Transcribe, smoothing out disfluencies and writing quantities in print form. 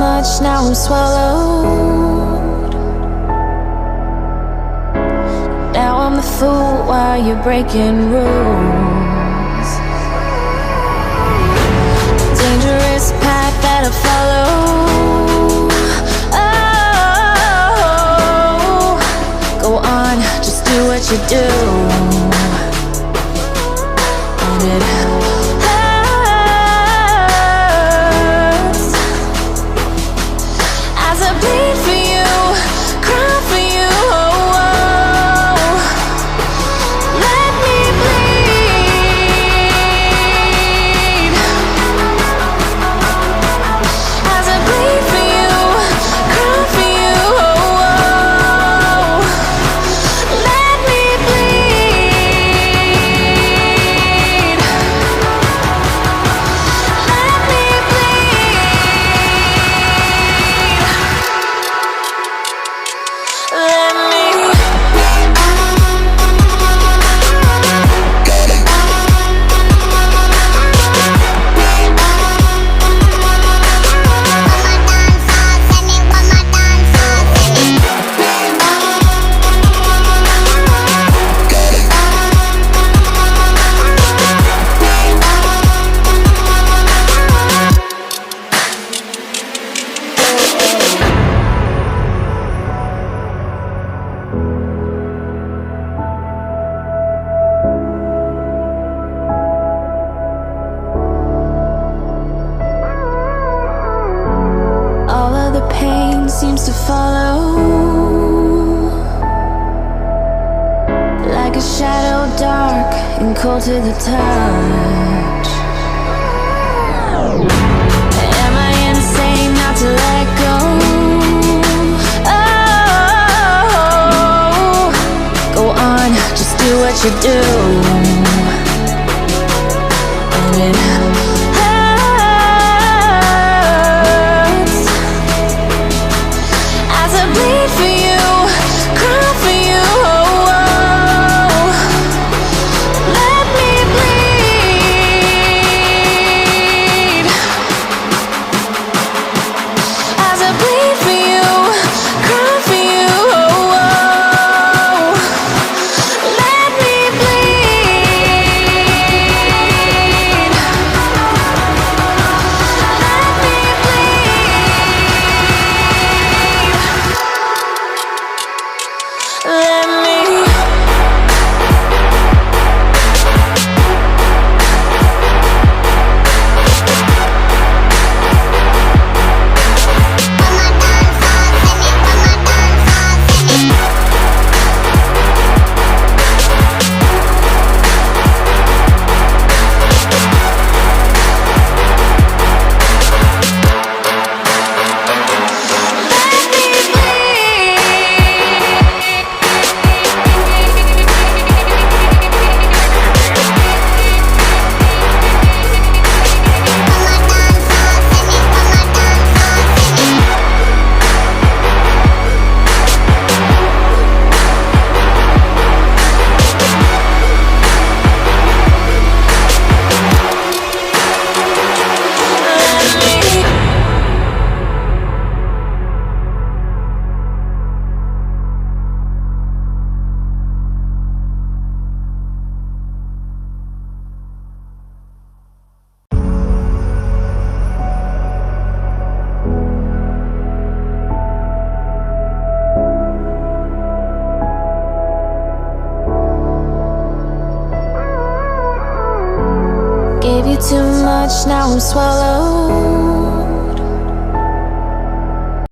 much, now I'm swallowed. Now I'm the fool while you're breaking rules. Dangerous path that I follow. Oh, go on, just do what you do. And it hurts as I bleed for you, cry for you. Oh, oh. Let me bleed as I bleed for you, cry for you. Oh, oh. Let me bleed. Let me bleed. Let me. All of the pain seems to follow, like a shadow dark and cold to the touch. Am I insane not to let go? Oh, go on, just do what you do. And it hurts as I bleed for you, cry for you. Oh, oh. Let me bleed as I bleed for you, cry for you. Oh, oh. Let me bleed. Let me bleed. Let me. Gave you too much, now I'm swallowed.